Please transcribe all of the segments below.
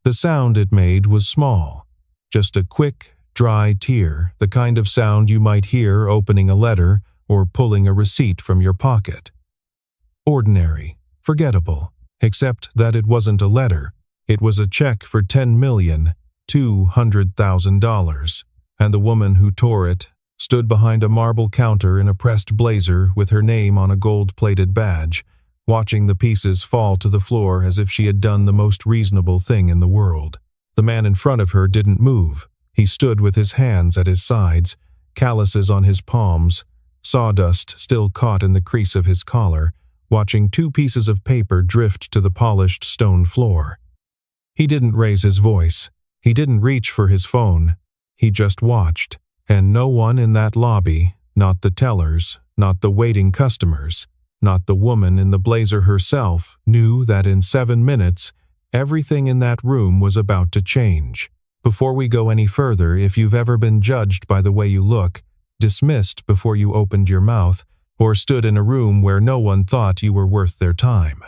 The sound it made was small, just a quick, dry tear, the kind of sound you might hear opening a letter or pulling a receipt from your pocket. Ordinary, forgettable, except that it wasn't a letter. It was a check for $10,200,000, and the woman who tore it stood behind a marble counter in a pressed blazer with her name on a gold-plated badge, watching the pieces fall to the floor as if she had done the most reasonable thing in the world. The man in front of her didn't move. He stood with his hands at his sides, calluses on his palms, sawdust still caught in the crease of his collar, watching two pieces of paper drift to the polished stone floor. He didn't raise his voice. He didn't reach for his phone. He just watched, and no one in that lobby, not the tellers, not the waiting customers, not the woman in the blazer herself, knew that in 7 minutes, everything in that room was about to change. Before we go any further, if you've ever been judged by the way you look, dismissed before you opened your mouth, or stood in a room where no one thought you were worth their time,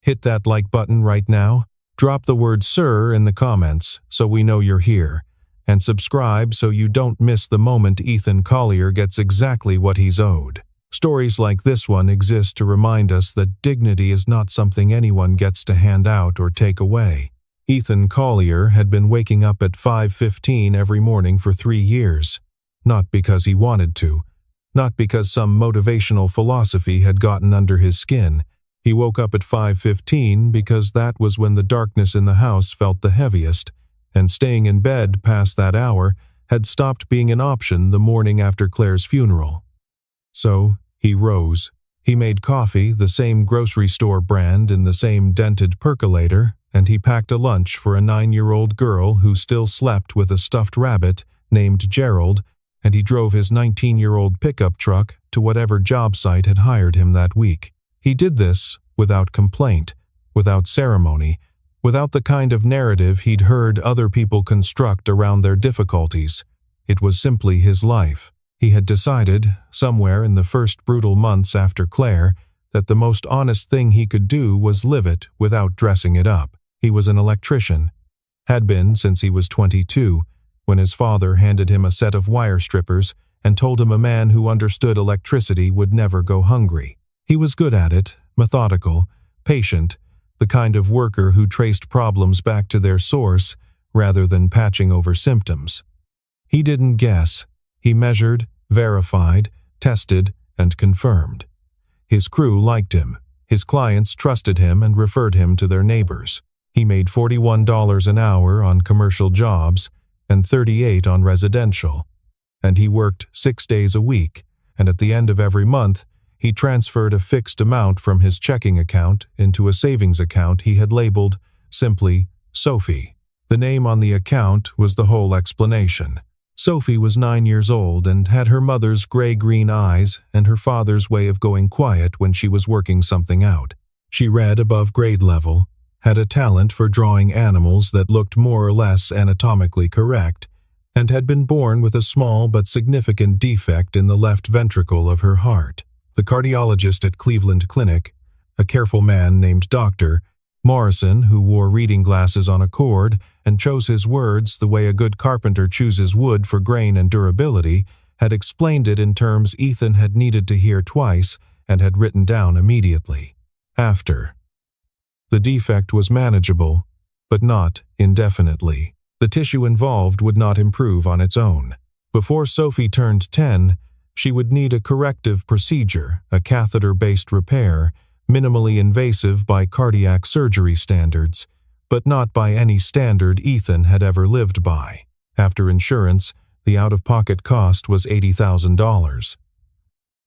hit that like button right now, drop the word "sir" in the comments so we know you're here, and subscribe so you don't miss the moment Ethan Collier gets exactly what he's owed. Stories like this one exist to remind us that dignity is not something anyone gets to hand out or take away. Ethan Collier had been waking up at 5:15 every morning for 3 years, not because he wanted to, not because some motivational philosophy had gotten under his skin. He woke up at 5:15 because that was when the darkness in the house felt the heaviest, and staying in bed past that hour had stopped being an option the morning after Claire's funeral. So, he rose. He made coffee, the same grocery store brand in the same dented percolator, and he packed a lunch for a 9-year-old girl who still slept with a stuffed rabbit named Gerald, and he drove his 19-year-old pickup truck to whatever job site had hired him that week. He did this without complaint, without ceremony, without the kind of narrative he'd heard other people construct around their difficulties. It was simply his life. He had decided, somewhere in the first brutal months after Claire, that the most honest thing he could do was live it without dressing it up. He was an electrician. Had been since he was 22, when his father handed him a set of wire strippers and told him a man who understood electricity would never go hungry. He was good at it, methodical, patient, the kind of worker who traced problems back to their source rather than patching over symptoms. He didn't guess. He measured, verified, tested, and confirmed. His crew liked him. His clients trusted him and referred him to their neighbors. He made $41 an hour on commercial jobs and $38 on residential. And he worked 6 days a week, and at the end of every month, he transferred a fixed amount from his checking account into a savings account he had labeled simply Sophie. The name on the account was the whole explanation. Sophie was 9 years old and had her mother's gray-green eyes and her father's way of going quiet when she was working something out. She read above grade level, had a talent for drawing animals that looked more or less anatomically correct, and had been born with a small but significant defect in the left ventricle of her heart. The cardiologist at Cleveland Clinic, a careful man named Dr. Morrison, who wore reading glasses on a cord and chose his words the way a good carpenter chooses wood for grain and durability, had explained it in terms Ethan had needed to hear twice and had written down immediately. After. The defect was manageable, but not indefinitely. The tissue involved would not improve on its own. Before Sophie turned 10, she would need a corrective procedure, a catheter-based repair, minimally invasive by cardiac surgery standards, but not by any standard Ethan had ever lived by. After insurance, the out-of-pocket cost was $80,000.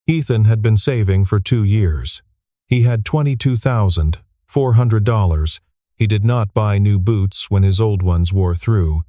Ethan had been saving for 2 years. He had $22,400. He did not buy new boots when his old ones wore through.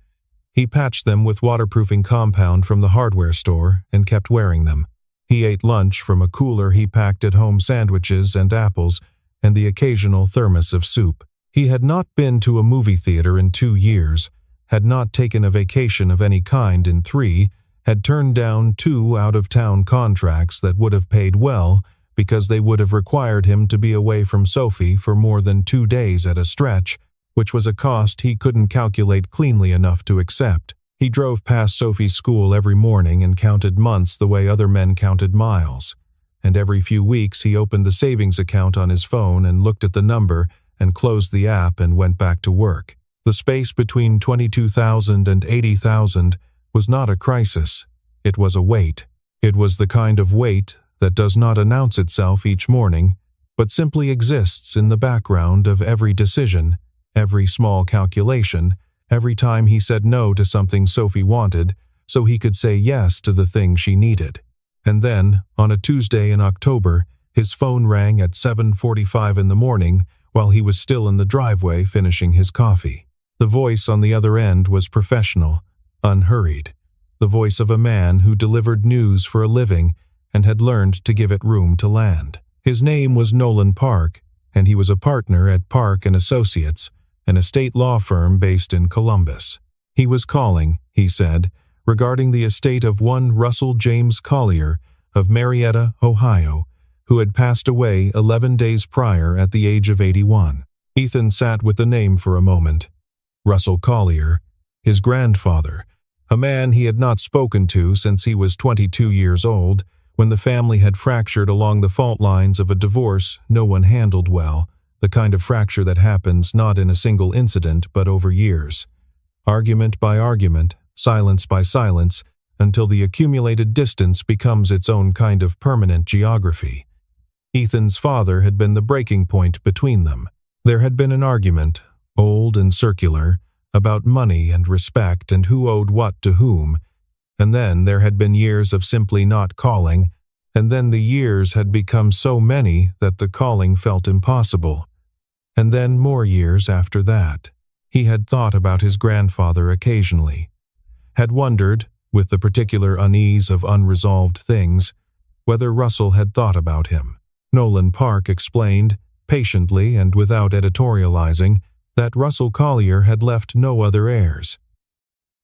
He patched them with waterproofing compound from the hardware store and kept wearing them. He ate lunch from a cooler he packed at home, sandwiches and apples and the occasional thermos of soup. He had not been to a movie theater in 2 years, had not taken a vacation of any kind in 3, had turned down 2 out-of-town contracts that would have paid well because they would have required him to be away from Sophie for more than 2 days at a stretch, which was a cost he couldn't calculate cleanly enough to accept. He drove past Sophie's school every morning and counted months the way other men counted miles. And every few weeks he opened the savings account on his phone and looked at the number and closed the app and went back to work. The space between 22,000 and 80,000 was not a crisis. It was a weight. It was the kind of weight that does not announce itself each morning, but simply exists in the background of every decision, every small calculation, every time he said no to something Sophie wanted so he could say yes to the thing she needed. And then, on a Tuesday in October, his phone rang at 7:45 in the morning while he was still in the driveway finishing his coffee. The voice on the other end was professional, unhurried, the voice of a man who delivered news for a living and had learned to give it room to land. His name was Nolan Park, and he was a partner at Park & Associates, an estate law firm based in Columbus. He was calling, he said, regarding the estate of one Russell James Collier of Marietta, Ohio, who had passed away 11 days prior at the age of 81. Ethan sat with the name for a moment. Russell Collier, his grandfather, a man he had not spoken to since he was 22 years old, when the family had fractured along the fault lines of a divorce no one handled well, the kind of fracture that happens not in a single incident but over years. Argument by argument, silence by silence, until the accumulated distance becomes its own kind of permanent geography. Ethan's father had been the breaking point between them. There had been an argument, old and circular, about money and respect and who owed what to whom, and then there had been years of simply not calling, and then the years had become so many that the calling felt impossible. And then more years after that. He had thought about his grandfather occasionally, had wondered, with the particular unease of unresolved things, whether Russell had thought about him. Nolan Park explained, patiently and without editorializing, that Russell Collier had left no other heirs.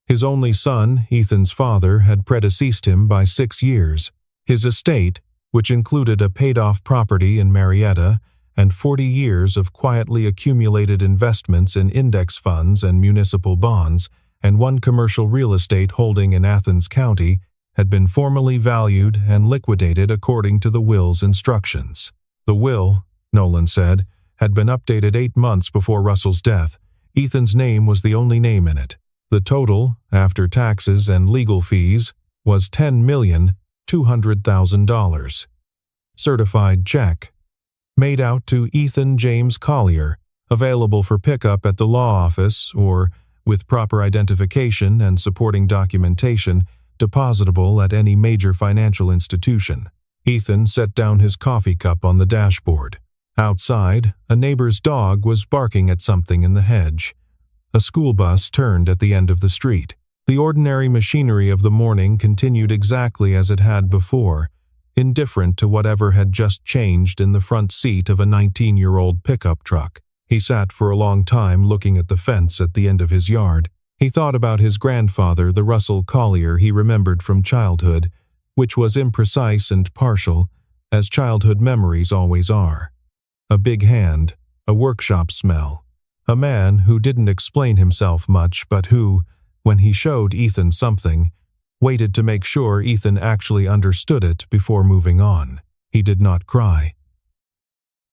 His only son, Ethan's father, had predeceased him by 6 years. His estate, which included a paid-off property in Marietta and 40 years of quietly accumulated investments in index funds and municipal bonds, and one commercial real estate holding in Athens County, had been formally valued and liquidated according to the will's instructions. The will, Nolan said, had been updated 8 months before Russell's death. Ethan's name was the only name in it. The total, after taxes and legal fees, was $10,200,000. Certified check. Made out to Ethan James Collier, available for pickup at the law office or, with proper identification and supporting documentation, depositable at any major financial institution. Ethan set down his coffee cup on the dashboard. Outside, a neighbor's dog was barking at something in the hedge. A school bus turned at the end of the street. The ordinary machinery of the morning continued exactly as it had before, indifferent to whatever had just changed in the front seat of a 19-year-old pickup truck. He sat for a long time looking at the fence at the end of his yard. He thought about his grandfather, the Russell Collier he remembered from childhood, which was imprecise and partial, as childhood memories always are. A big hand, a workshop smell, a man who didn't explain himself much but who, when he showed Ethan something, waited to make sure Ethan actually understood it before moving on. He did not cry.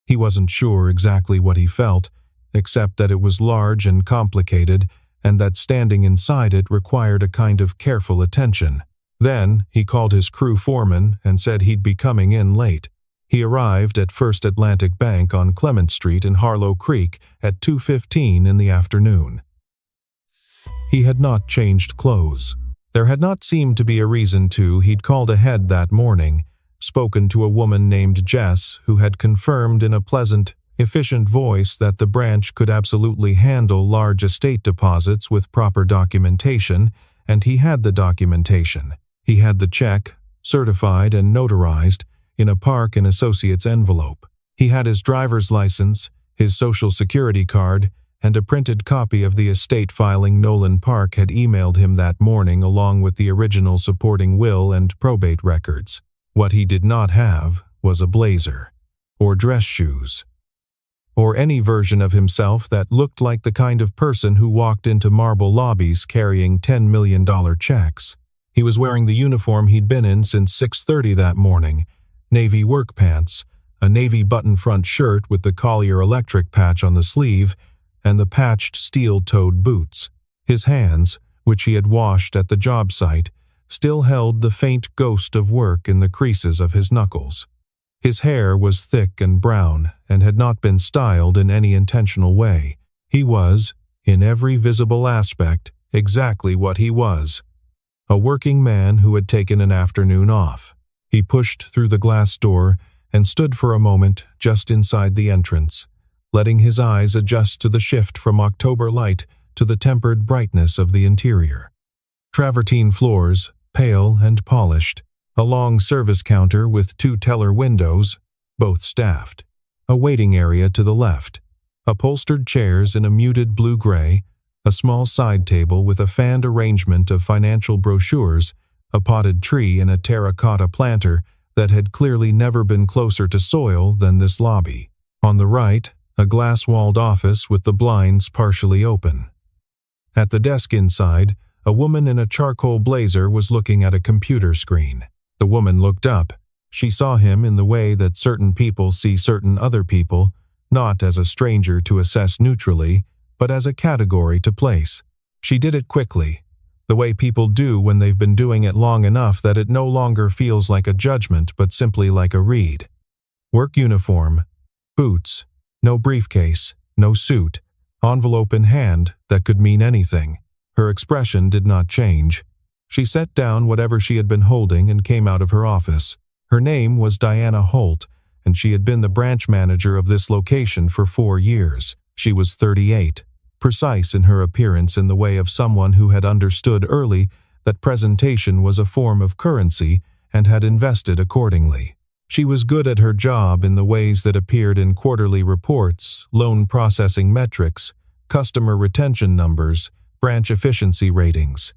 He wasn't sure exactly what he felt, except that it was large and complicated and that standing inside it required a kind of careful attention. Then he called his crew foreman and said he'd be coming in late. He arrived at First Atlantic Bank on Clement Street in Harlow Creek at 2:15 in the afternoon. He had not changed clothes. There had not seemed to be a reason to. He'd called ahead that morning, spoken to a woman named Jess who had confirmed in a pleasant, efficient voice that the branch could absolutely handle large estate deposits with proper documentation, and he had the documentation. He had the check, certified and notarized, in a Park & Associates envelope. He had his driver's license, his social security card, and a printed copy of the estate filing Nolan Park had emailed him that morning along with the original supporting will and probate records. What he did not have was a blazer or dress shoes. or any version of himself that looked like the kind of person who walked into marble lobbies carrying $10 million checks. He was wearing the uniform he'd been in since 6:30 that morning, navy work pants, a navy button-front shirt with the Collier Electric patch on the sleeve, and the patched steel-toed boots. His hands, which he had washed at the job site, still held the faint ghost of work in the creases of his knuckles. His hair was thick and brown and had not been styled in any intentional way. He was, in every visible aspect, exactly what he was: a working man who had taken an afternoon off. He pushed through the glass door and stood for a moment just inside the entrance, letting his eyes adjust to the shift from October light to the tempered brightness of the interior. Travertine floors, pale and polished, a long service counter with 2 teller windows, both staffed, a waiting area to the left, upholstered chairs in a muted blue-gray, a small side table with a fanned arrangement of financial brochures, a potted tree and a terracotta planter that had clearly never been closer to soil than this lobby. On the right, a glass-walled office with the blinds partially open. At the desk inside, a woman in a charcoal blazer was looking at a computer screen. The woman looked up. She saw him in the way that certain people see certain other people, not as a stranger to assess neutrally, but as a category to place. She did it quickly, the way people do when they've been doing it long enough that it no longer feels like a judgment but simply like a read. Work uniform, boots, no briefcase, no suit, envelope in hand that could mean anything. Her expression did not change. She set down whatever she had been holding and came out of her office. Her name was Diana Holt, and she had been the branch manager of this location for 4 years. She was 38, precise in her appearance in the way of someone who had understood early that presentation was a form of currency and had invested accordingly. She was good at her job in the ways that appeared in quarterly reports, loan processing metrics, customer retention numbers, branch efficiency ratings.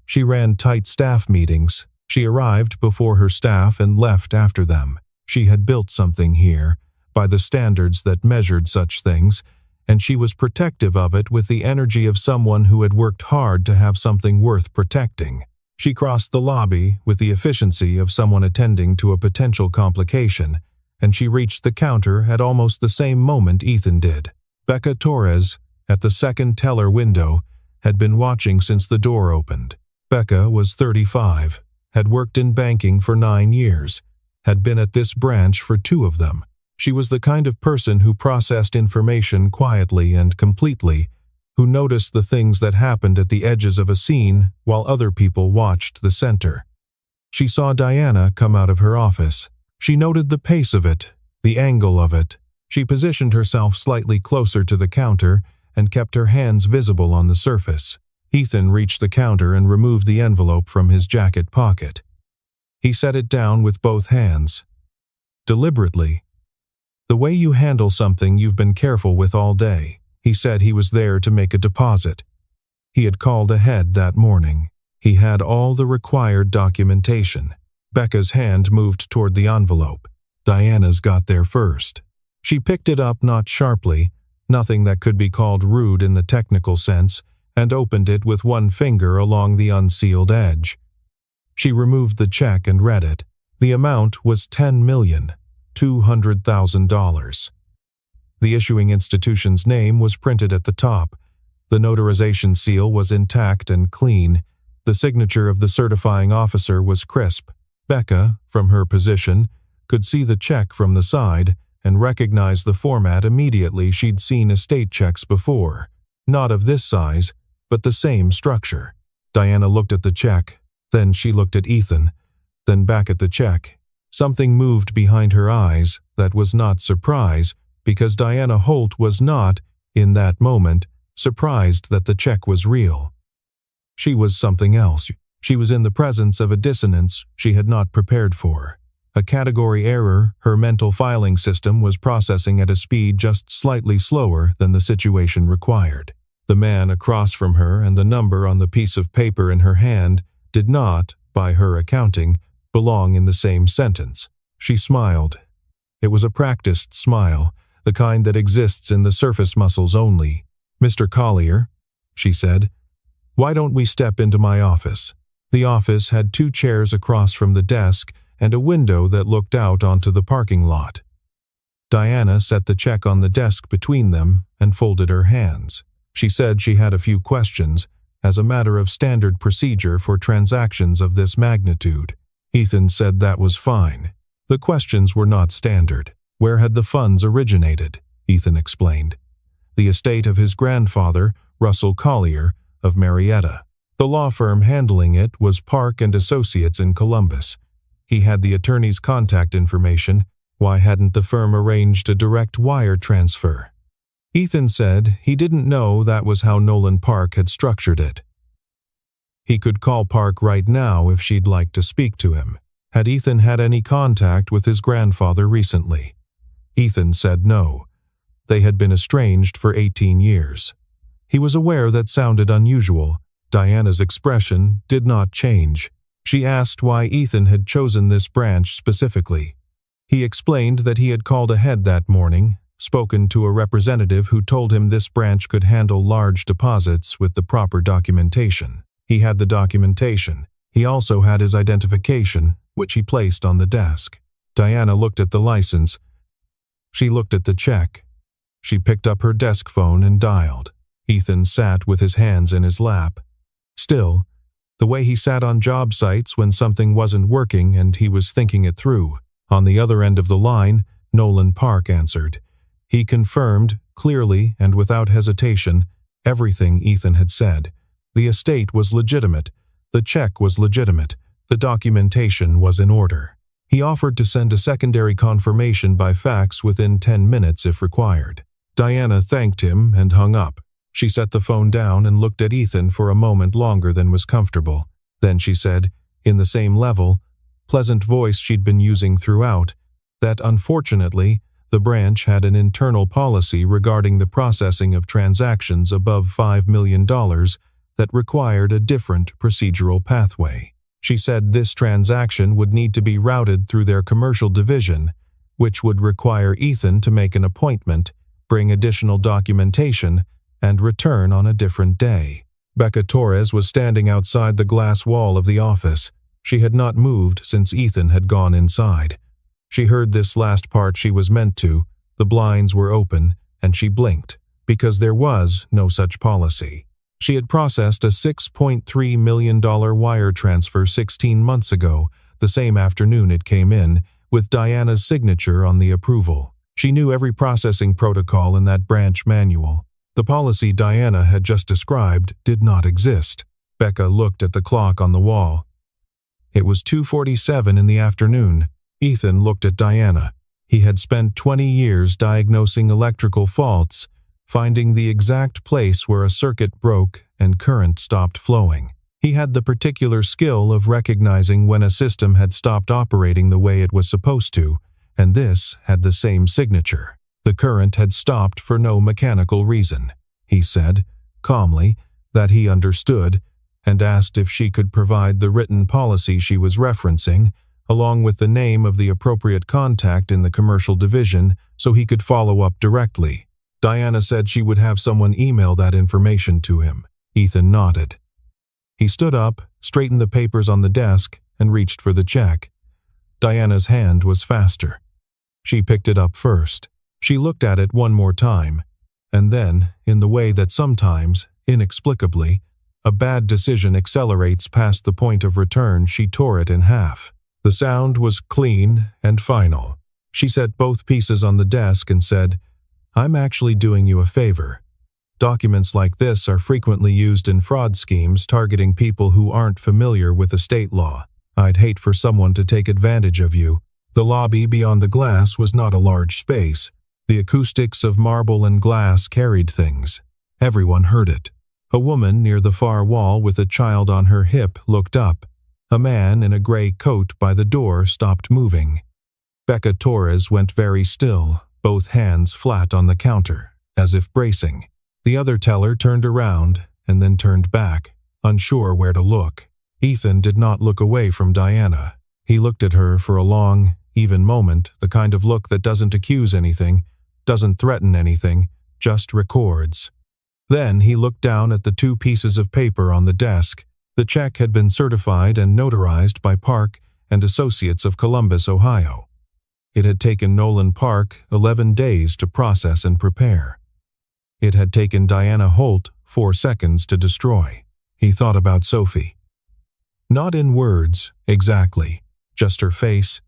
She ran tight staff meetings. She arrived before her staff and left after them. She had built something here, by the standards that measured such things, and she was protective of it with the energy of someone who had worked hard to have something worth protecting. She crossed the lobby with the efficiency of someone attending to a potential complication, and she reached the counter at almost the same moment Ethan did. Becca Torres, at the second teller window, had been watching since the door opened. Becca was 35, had worked in banking for 9 years, had been at this branch for 2 of them. She was the kind of person who processed information quietly and completely, who noticed the things that happened at the edges of a scene while other people watched the center. She saw Diana come out of her office. She noted the pace of it, the angle of it. She positioned herself slightly closer to the counter and kept her hands visible on the surface. Ethan reached the counter and removed the envelope from his jacket pocket. He set it down with both hands. Deliberately. "The way you handle something you've been careful with all day." He said he was there to make a deposit. He had called ahead that morning. He had all the required documentation. Becca's hand moved toward the envelope. Diana's got there first. She picked it up not sharply, nothing that could be called rude in the technical sense, and opened it with one finger along the unsealed edge. She removed the check and read it. The amount was $10,200,000. The issuing institution's name was printed at the top. The notarization seal was intact and clean. The signature of the certifying officer was crisp. Becca, from her position, could see the check from the side and recognize the format immediately. She'd seen estate checks before. Not of this size, but the same structure. Diana looked at the check, then she looked at Ethan, then back at the check. Something moved behind her eyes that was not surprise, because Diana Holt was not, in that moment, surprised that the check was real. She was something else. She was in the presence of a dissonance she had not prepared for. A category error her mental filing system was processing at a speed just slightly slower than the situation required. The man across from her and the number on the piece of paper in her hand did not, by her accounting, belong in the same sentence. She smiled. It was a practiced smile, the kind that exists in the surface muscles only. "Mr. Collier," she said, "why don't we step into my office?" The office had 2 chairs across from the desk and a window that looked out onto the parking lot. Diana set the check on the desk between them and folded her hands. She said she had a few questions, as a matter of standard procedure for transactions of this magnitude. Ethan said that was fine. The questions were not standard. Where had the funds originated? Ethan explained. The estate of his grandfather, Russell Collier, of Marietta. The law firm handling it was Park and Associates in Columbus. He had the attorney's contact information. Why hadn't the firm arranged a direct wire transfer? Ethan said he didn't know that was how Nolan Park had structured it. He could call Park right now if she'd like to speak to him. Had Ethan had any contact with his grandfather recently? Ethan said no. They had been estranged for 18 years. He was aware that sounded unusual. Diana's expression did not change. She asked why Ethan had chosen this branch specifically. He explained that he had called ahead that morning, spoken to a representative who told him this branch could handle large deposits with the proper documentation. He had the documentation. He also had his identification, which he placed on the desk. Diana looked at the license. She looked at the check. She picked up her desk phone and dialed. Ethan sat with his hands in his lap. Still, the way he sat on job sites when something wasn't working and he was thinking it through. On the other end of the line, Nolan Park answered. He confirmed, clearly and without hesitation, everything Ethan had said. The estate was legitimate. The check was legitimate. The documentation was in order. He offered to send a secondary confirmation by fax within 10 minutes if required. Diana thanked him and hung up. She set the phone down and looked at Ethan for a moment longer than was comfortable. Then she said, in the same level, pleasant voice she'd been using throughout, that unfortunately, the branch had an internal policy regarding the processing of transactions above $5 million that required a different procedural pathway. She said this transaction would need to be routed through their commercial division, which would require Ethan to make an appointment, bring additional documentation, and return on a different day. Becca Torres was standing outside the glass wall of the office. She had not moved since Ethan had gone inside. She heard this last part she was meant to. The blinds were open, and she blinked, because there was no such policy. She had processed a $6.3 million wire transfer 16 months ago, the same afternoon it came in, with Diana's signature on the approval. She knew every processing protocol in that branch manual. The policy Diana had just described did not exist. Becca looked at the clock on the wall. It was 2:47 in the afternoon. Ethan looked at Diana. He had spent 20 years diagnosing electrical faults, finding the exact place where a circuit broke and current stopped flowing. He had the particular skill of recognizing when a system had stopped operating the way it was supposed to, and this had the same signature. The current had stopped for no mechanical reason. He said, calmly, that he understood, and asked if she could provide the written policy she was referencing, along with the name of the appropriate contact in the commercial division so he could follow up directly. Diana said she would have someone email that information to him. Ethan nodded. He stood up, straightened the papers on the desk, and reached for the check. Diana's hand was faster. She picked it up first. She looked at it one more time, and then, in the way that sometimes, inexplicably, a bad decision accelerates past the point of return, she tore it in half. The sound was clean and final. She set both pieces on the desk and said, "I'm actually doing you a favor. Documents like this are frequently used in fraud schemes targeting people who aren't familiar with estate law. I'd hate for someone to take advantage of you." The lobby beyond the glass was not a large space. The acoustics of marble and glass carried things. Everyone heard it. A woman near the far wall with a child on her hip looked up. A man in a gray coat by the door stopped moving. Becca Torres went very still, both hands flat on the counter, as if bracing. The other teller turned around and then turned back, unsure where to look. Ethan did not look away from Diana. He looked at her for a long, even moment, the kind of look that doesn't accuse anything, doesn't threaten anything, just records. Then he looked down at the 2 pieces of paper on the desk. The check had been certified and notarized by Park and Associates of Columbus, Ohio. It had taken Nolan Park 11 days to process and prepare. It had taken Diana Holt 4 seconds to destroy. He thought about Sophie. Not in words, exactly, just her face,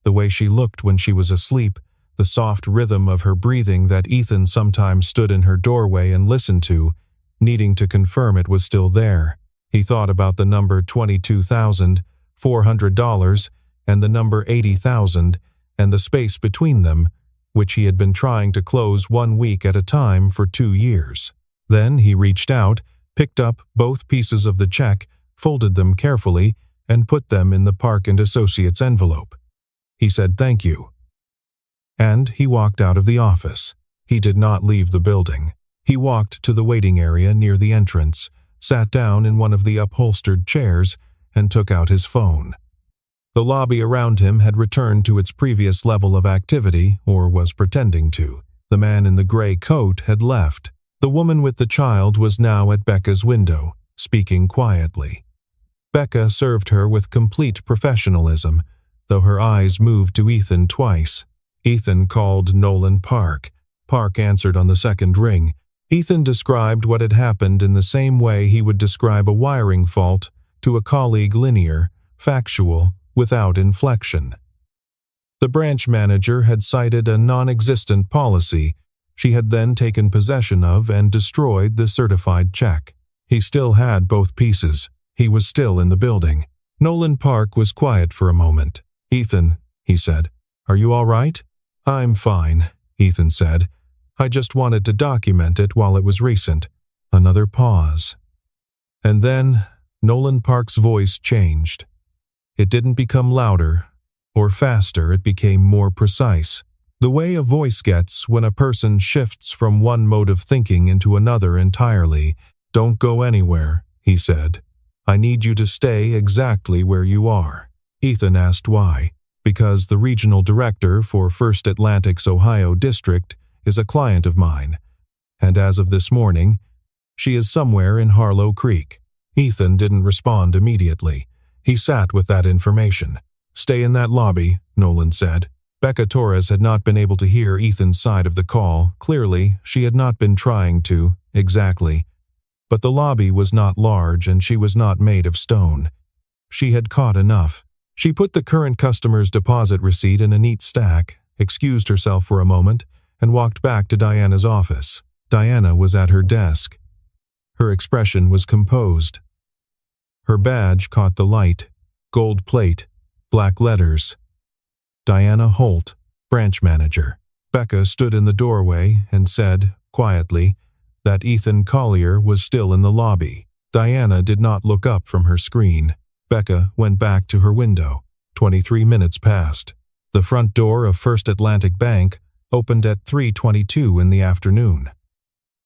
the way she looked when she was asleep, the soft rhythm of her breathing that Ethan sometimes stood in her doorway and listened to, needing to confirm it was still there. He thought about the number $22,400 and the number 80,000 and the space between them, which he had been trying to close 1 week at a time for 2 years. Then he reached out, picked up both pieces of the check, folded them carefully, and put them in the Park and Associates envelope. He said thank you. And he walked out of the office. He did not leave the building. He walked to the waiting area near the entrance, sat down in one of the upholstered chairs, and took out his phone. The lobby around him had returned to its previous level of activity, or was pretending to. The man in the gray coat had left. The woman with the child was now at Becca's window, speaking quietly. Becca served her with complete professionalism, though her eyes moved to Ethan twice. Ethan called Nolan Park. Park answered on the second ring. Ethan described what had happened in the same way he would describe a wiring fault to a colleague: linear, factual, without inflection. The branch manager had cited a non-existent policy. She had then taken possession of and destroyed the certified check. He still had both pieces. He was still in the building. Nolan Park was quiet for a moment. "Ethan," he said, "are you all right?" "I'm fine," Ethan said. "I just wanted to document it while it was recent." Another pause. And then Nolan Park's voice changed. It didn't become louder or faster, it became more precise. The way a voice gets when a person shifts from one mode of thinking into another entirely. "Don't go anywhere," he said. "I need you to stay exactly where you are." Ethan asked why. "Because the regional director for First Atlantic's Ohio district is a client of mine, and as of this morning, she is somewhere in Harlow Creek." Ethan didn't respond immediately. He sat with that information. "Stay in that lobby," Nolan said. Becca Torres had not been able to hear Ethan's side of the call. Clearly, she had not been trying to, exactly. But the lobby was not large and she was not made of stone. She had caught enough. She put the current customer's deposit receipt in a neat stack, excused herself for a moment, and walked back to Diana's office. Diana was at her desk. Her expression was composed. Her badge caught the light. Gold plate, black letters. Diana Holt, branch manager. Becca stood in the doorway and said, quietly, that Ethan Collier was still in the lobby. Diana did not look up from her screen. Becca went back to her window. 23 minutes passed. The front door of First Atlantic Bank opened at 3:22 in the afternoon.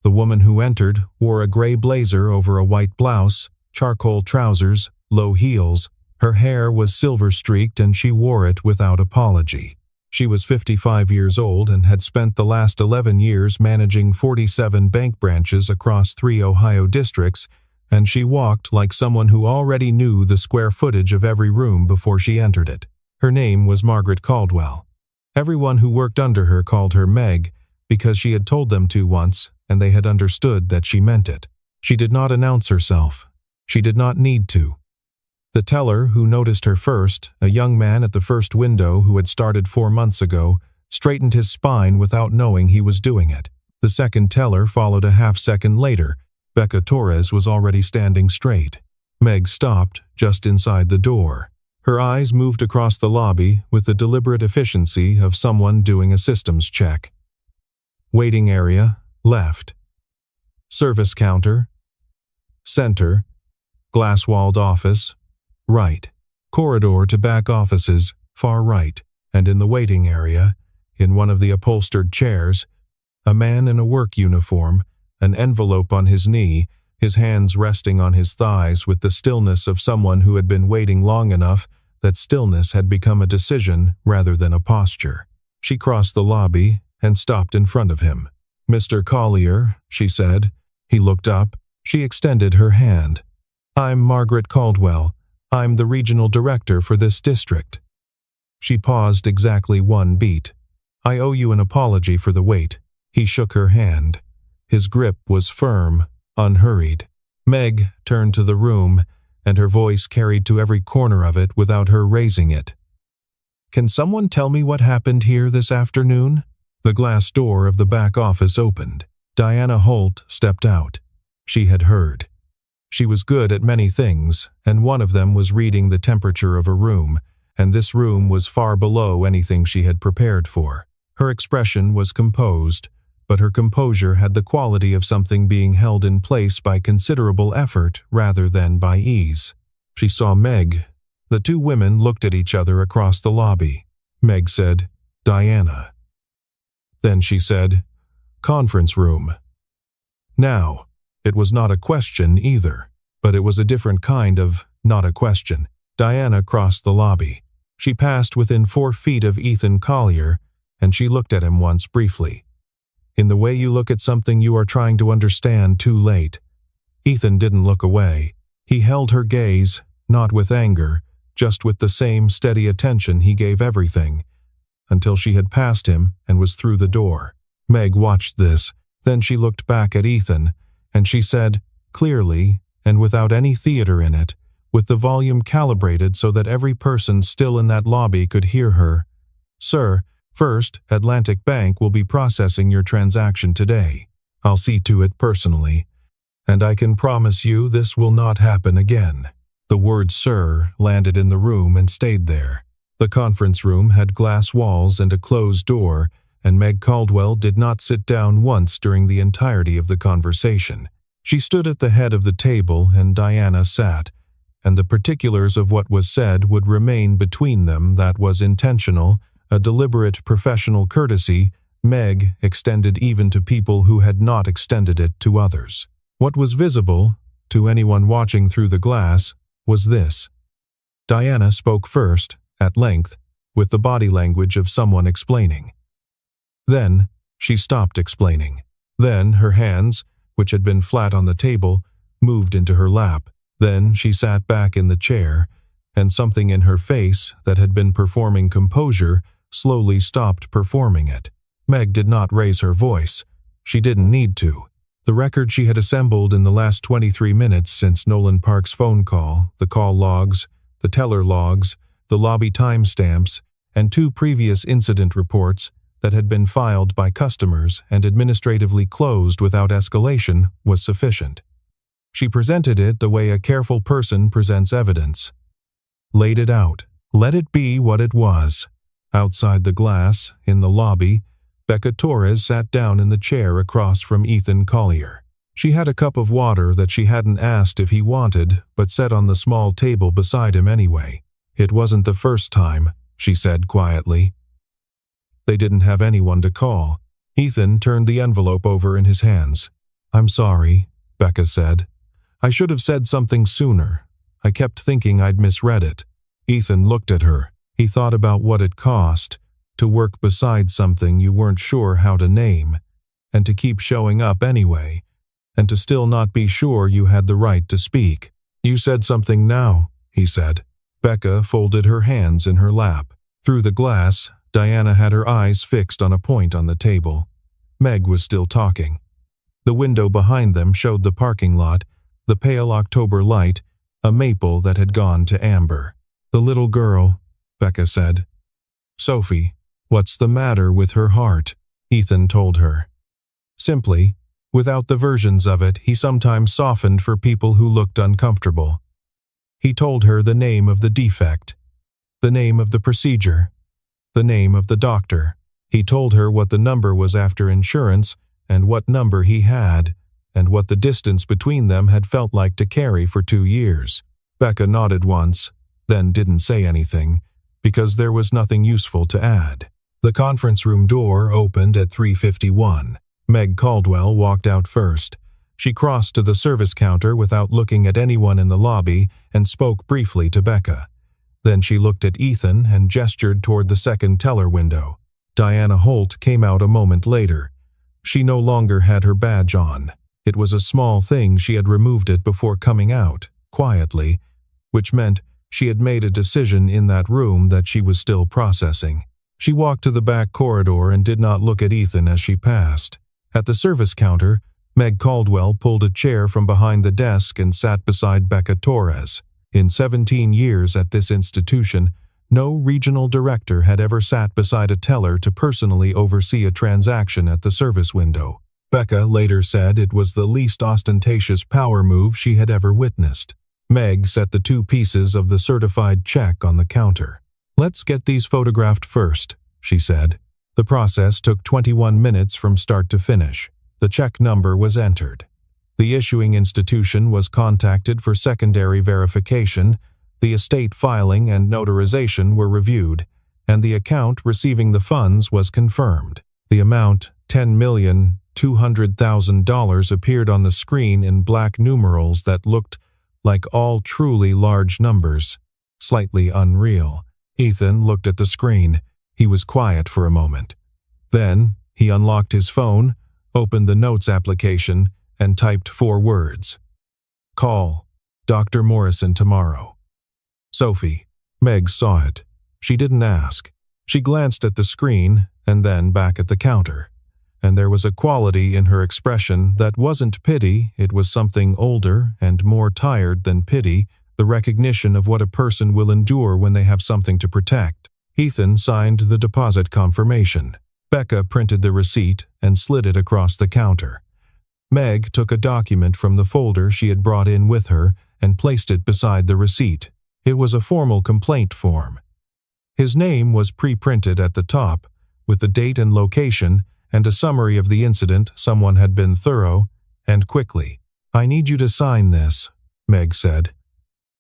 The woman who entered wore a gray blazer over a white blouse, charcoal trousers, low heels. Her hair was silver-streaked and she wore it without apology. She was 55 years old and had spent the last 11 years managing 47 bank branches across 3 Ohio districts, and she walked like someone who already knew the square footage of every room before she entered it. Her name was Margaret Caldwell. Everyone who worked under her called her Meg because she had told them to once, and they had understood that she meant it. She did not announce herself. She did not need to. The teller who noticed her first, a young man at the first window who had started 4 months ago, straightened his spine without knowing he was doing it. The second teller followed a half-second later. Becca Torres was already standing straight. Meg stopped just inside the door. Her eyes moved across the lobby with the deliberate efficiency of someone doing a systems check. Waiting area, left. Service counter, center. Glass-walled office, right. Corridor to back offices, far right. And in the waiting area, in one of the upholstered chairs, a man in a work uniform, an envelope on his knee, his hands resting on his thighs with the stillness of someone who had been waiting long enough that stillness had become a decision rather than a posture. She crossed the lobby and stopped in front of him. "Mr. Collier," she said. He looked up. She extended her hand. "I'm Margaret Caldwell. I'm the regional director for this district." She paused exactly 1 beat. "I owe you an apology for the wait." He shook her hand. His grip was firm, unhurried. Meg turned to the room, and her voice carried to every corner of it without her raising it. "Can someone tell me what happened here this afternoon?" The glass door of the back office opened. Diana Holt stepped out. She had heard. She was good at many things, and one of them was reading the temperature of a room, and this room was far below anything she had prepared for. Her expression was composed, but her composure had the quality of something being held in place by considerable effort rather than by ease. She saw Meg. The two women looked at each other across the lobby. Meg said, "Diana." Then she said, "Conference room." Now, it was not a question either, but it was a different kind of not a question. Diana crossed the lobby. She passed within 4 feet of Ethan Collier, and she looked at him once briefly. In the way you look at something you are trying to understand too late. Ethan didn't look away. He held her gaze, not with anger, just with the same steady attention he gave everything, until she had passed him and was through the door. Meg watched this, then she looked back at Ethan, and she said, clearly, and without any theater in it, with the volume calibrated so that every person still in that lobby could hear her, "Sir, First Atlantic Bank will be processing your transaction today. I'll see to it personally, and I can promise you this will not happen again." The word "sir" landed in the room and stayed there. The conference room had glass walls and a closed door, and Meg Caldwell did not sit down once during the entirety of the conversation. She stood at the head of the table and Diana sat, and the particulars of what was said would remain between them. That was intentional, a deliberate professional courtesy Meg extended even to people who had not extended it to others. What was visible, to anyone watching through the glass, was this. Diana spoke first, at length, with the body language of someone explaining. Then, she stopped explaining. Then, her hands, which had been flat on the table, moved into her lap. Then, she sat back in the chair, and something in her face that had been performing composure slowly stopped performing it. Meg did not raise her voice. She didn't need to. The record she had assembled in the last 23 minutes since Nolan Park's phone call, the call logs, the teller logs, the lobby timestamps, and 2 previous incident reports that had been filed by customers and administratively closed without escalation, was sufficient. She presented it the way a careful person presents evidence. Laid it out. Let it be what it was. Outside the glass, in the lobby, Becca Torres sat down in the chair across from Ethan Collier. She had a cup of water that she hadn't asked if he wanted, but set on the small table beside him anyway. "It wasn't the first time," she said quietly. They didn't have anyone to call. Ethan turned the envelope over in his hands. "I'm sorry," Becca said. "I should have said something sooner. I kept thinking I'd misread it." Ethan looked at her. He thought about what it cost to work beside something you weren't sure how to name, and to keep showing up anyway, and to still not be sure you had the right to speak. "You said something now," he said. Becca folded her hands in her lap. Through the glass, Diana had her eyes fixed on a point on the table. Meg was still talking. The window behind them showed the parking lot, the pale October light, a maple that had gone to amber. "The little girl," Becca said. "Sophie, what's the matter with her heart?" Ethan told her. Simply, without the versions of it he sometimes softened for people who looked uncomfortable. He told her the name of the defect, the name of the procedure, the name of the doctor. He told her what the number was after insurance and what number he had, and what the distance between them had felt like to carry for 2 years. Becca nodded once, then didn't say anything, because there was nothing useful to add. The conference room door opened at 3:51. Meg Caldwell walked out first. She crossed to the service counter without looking at anyone in the lobby and spoke briefly to Becca. Then she looked at Ethan and gestured toward the second teller window. Diana Holt came out a moment later. She no longer had her badge on. It was a small thing, she had removed it before coming out, quietly, which meant she had made a decision in that room that she was still processing. She walked to the back corridor and did not look at Ethan as she passed. At the service counter, Meg Caldwell pulled a chair from behind the desk and sat beside Becca Torres. In 17 years at this institution, no regional director had ever sat beside a teller to personally oversee a transaction at the service window. Becca later said it was the least ostentatious power move she had ever witnessed. Meg set the 2 pieces of the certified check on the counter. "Let's get these photographed first," she said. The process took 21 minutes from start to finish. The check number was entered. The issuing institution was contacted for secondary verification, the estate filing and notarization were reviewed, and the account receiving the funds was confirmed. The amount, $10,200,000, appeared on the screen in black numerals that looked like all truly large numbers, slightly unreal. Ethan looked at the screen. He was quiet for a moment. Then, he unlocked his phone, opened the notes application, and typed 4 words. "Call Dr. Morrison tomorrow." Sophie. Meg saw it. She didn't ask. She glanced at the screen and then back at the counter. And there was a quality in her expression that wasn't pity, it was something older and more tired than pity, the recognition of what a person will endure when they have something to protect. Ethan signed the deposit confirmation. Becca printed the receipt and slid it across the counter. Meg took a document from the folder she had brought in with her and placed it beside the receipt. It was a formal complaint form. His name was pre-printed at the top, with the date and location, and a summary of the incident. Someone had been thorough and quickly. "I need you to sign this," Meg said.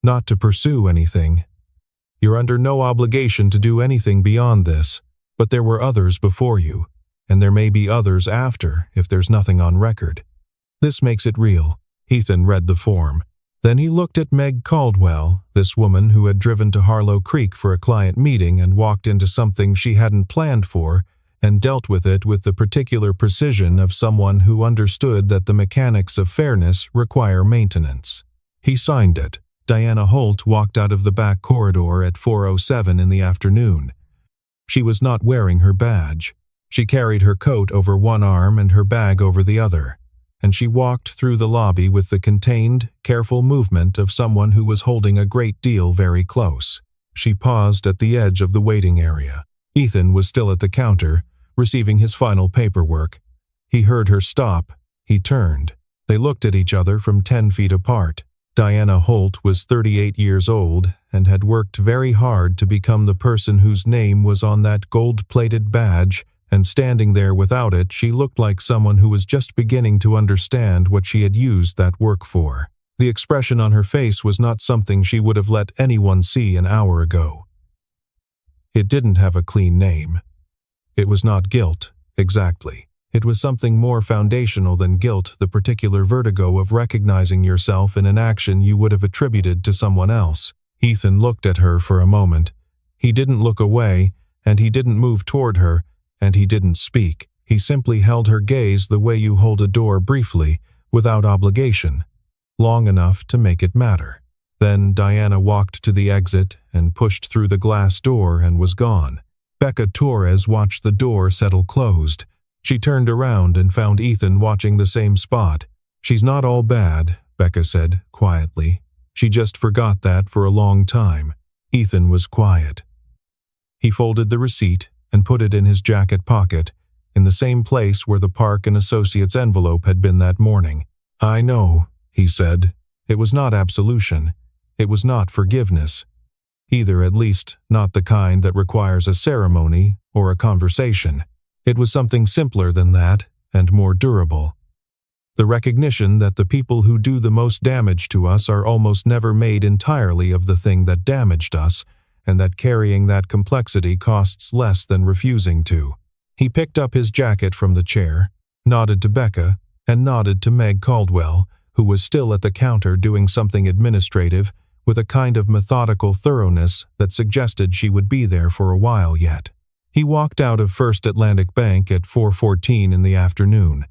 "Not to pursue anything. You're under no obligation to do anything beyond this, but there were others before you, and there may be others after if there's nothing on record. This makes it real." Ethan read the form. Then he looked at Meg Caldwell, this woman who had driven to Harlow Creek for a client meeting and walked into something she hadn't planned for, and dealt with it with the particular precision of someone who understood that the mechanics of fairness require maintenance. He signed it. Diana Holt walked out of the back corridor at 4:07 in the afternoon. She was not wearing her badge. She carried her coat over one arm and her bag over the other, and she walked through the lobby with the contained, careful movement of someone who was holding a great deal very close. She paused at the edge of the waiting area. Ethan was still at the counter, receiving his final paperwork. He heard her stop. He turned. They looked at each other from 10 feet apart. Diana Holt was 38 years old and had worked very hard to become the person whose name was on that gold-plated badge, and standing there without it, she looked like someone who was just beginning to understand what she had used that work for. The expression on her face was not something she would have let anyone see an hour ago. It didn't have a clean name. It was not guilt, exactly. It was something more foundational than guilt, the particular vertigo of recognizing yourself in an action you would have attributed to someone else. Ethan looked at her for a moment. He didn't look away, and he didn't move toward her, and he didn't speak. He simply held her gaze the way you hold a door briefly, without obligation, long enough to make it matter. Then Diana walked to the exit and pushed through the glass door and was gone. Becca Torres watched the door settle closed. She turned around and found Ethan watching the same spot. "She's not all bad," Becca said, quietly. "She just forgot that for a long time." Ethan was quiet. He folded the receipt and put it in his jacket pocket, in the same place where the Park and Associates envelope had been that morning. "I know," he said. "It was not absolution. It was not forgiveness. Either, at least, not the kind that requires a ceremony or a conversation. It was something simpler than that, and more durable. The recognition that the people who do the most damage to us are almost never made entirely of the thing that damaged us, and that carrying that complexity costs less than refusing to." He picked up his jacket from the chair, nodded to Becca, and nodded to Meg Caldwell, who was still at the counter doing something administrative, with a kind of methodical thoroughness that suggested she would be there for a while yet. He walked out of First Atlantic Bank at 4:14 in the afternoon.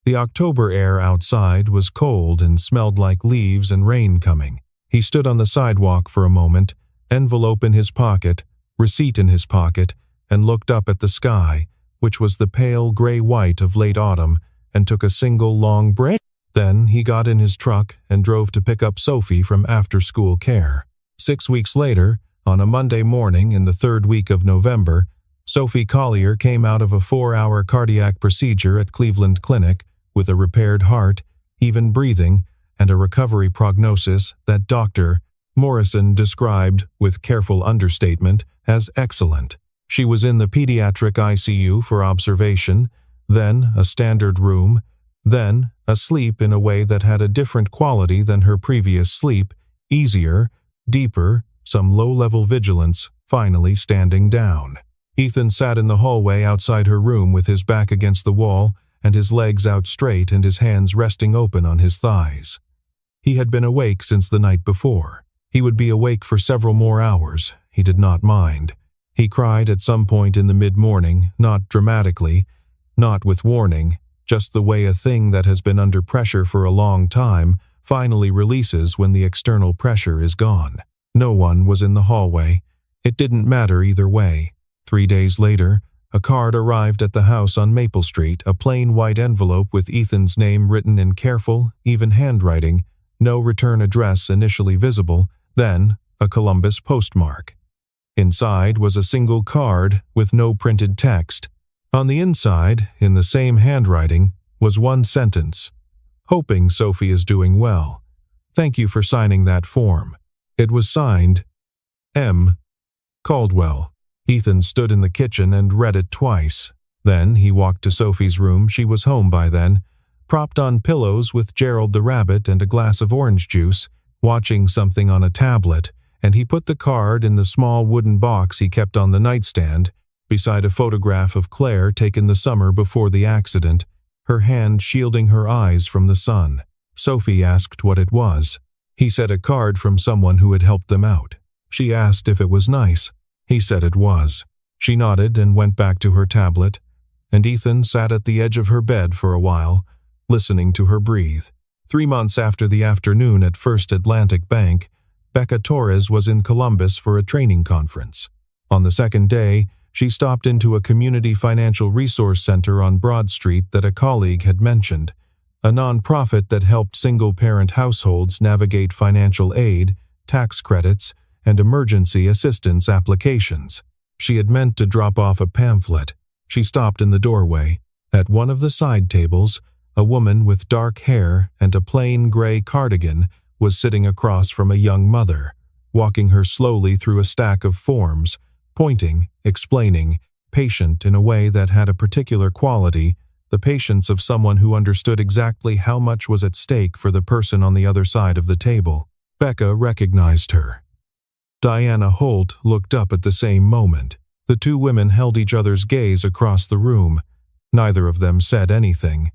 The October air outside was cold and smelled like leaves and rain coming. He stood on the sidewalk for a moment, envelope in his pocket, receipt in his pocket, and looked up at the sky, which was the pale gray-white of late autumn, and took a single long breath. Then he got in his truck and drove to pick up Sophie from after-school care. 6 weeks later, on a Monday morning in the third week of November, Sophie Collier came out of a 4-hour cardiac procedure at Cleveland Clinic with a repaired heart, even breathing, and a recovery prognosis that Dr. Morrison described, with careful understatement, as excellent. She was in the pediatric ICU for observation, then a standard room, then asleep in a way that had a different quality than her previous sleep, easier, deeper, some low-level vigilance, finally standing down. Ethan sat in the hallway outside her room with his back against the wall and his legs out straight and his hands resting open on his thighs. He had been awake since the night before. He would be awake for several more hours. He did not mind. He cried at some point in the mid-morning, not dramatically, not with warning, just the way a thing that has been under pressure for a long time finally releases when the external pressure is gone. No one was in the hallway. It didn't matter either way. 3 days later, a card arrived at the house on Maple Street, a plain white envelope with Ethan's name written in careful, even handwriting, no return address initially visible, then a Columbus postmark. Inside was a single card with no printed text. On the inside, in the same handwriting, was one sentence. "Hoping Sophie is doing well. Thank you for signing that form." It was signed, M. Caldwell. Ethan stood in the kitchen and read it twice. Then he walked to Sophie's room. She was home by then, propped on pillows with Gerald the rabbit and a glass of orange juice, watching something on a tablet, and he put the card in the small wooden box he kept on the nightstand, beside a photograph of Claire taken the summer before the accident, her hand shielding her eyes from the sun. Sophie asked what it was. He said a card from someone who had helped them out. She asked if it was nice. He said it was. She nodded and went back to her tablet, and Ethan sat at the edge of her bed for a while, listening to her breathe. 3 months after the afternoon at First Atlantic Bank, Becca Torres was in Columbus for a training conference. On the second day, she stopped into a community financial resource center on Broad Street that a colleague had mentioned, a nonprofit that helped single-parent households navigate financial aid, tax credits, and emergency assistance applications. She had meant to drop off a pamphlet. She stopped in the doorway. At one of the side tables, a woman with dark hair and a plain gray cardigan was sitting across from a young mother, walking her slowly through a stack of forms, pointing, explaining, patient in a way that had a particular quality, the patience of someone who understood exactly how much was at stake for the person on the other side of the table. Becca recognized her. Diana Holt looked up at the same moment. The two women held each other's gaze across the room. Neither of them said anything.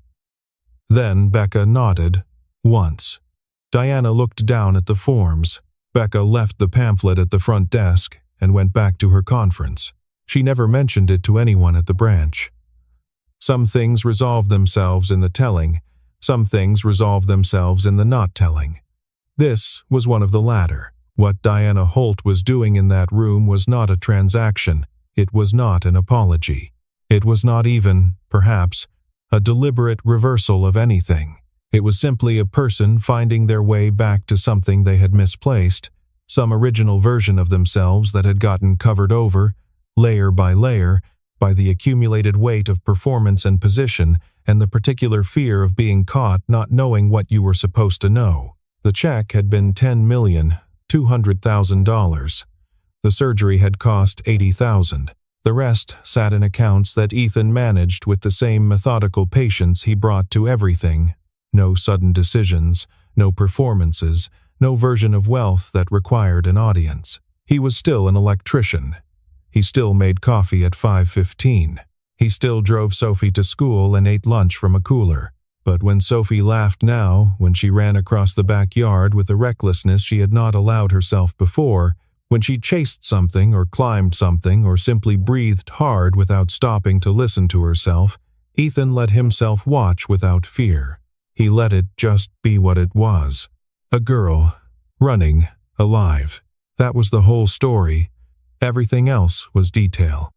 Then Becca nodded, once. Diana looked down at the forms. Becca left the pamphlet at the front desk and went back to her conference. She never mentioned it to anyone at the branch. Some things resolve themselves in the telling. Some things resolve themselves in the not telling. This was one of the latter. What Diana Holt was doing in that room was not a transaction. It was not an apology. It was not even, perhaps, a deliberate reversal of anything. It was simply a person finding their way back to something they had misplaced, some original version of themselves that had gotten covered over, layer by layer, by the accumulated weight of performance and position and the particular fear of being caught not knowing what you were supposed to know. The check had been $10,200,000. The surgery had cost $80,000. The rest sat in accounts that Ethan managed with the same methodical patience he brought to everything. No sudden decisions, no performances, no version of wealth that required an audience. He was still an electrician. He still made coffee at 5:15. He still drove Sophie to school and ate lunch from a cooler. But when Sophie laughed now, when she ran across the backyard with a recklessness she had not allowed herself before, When she chased something or climbed something or simply breathed hard without stopping to listen to herself, Ethan let himself watch without fear. He let it just be what it was. A girl, running, alive. That was the whole story. Everything else was detail.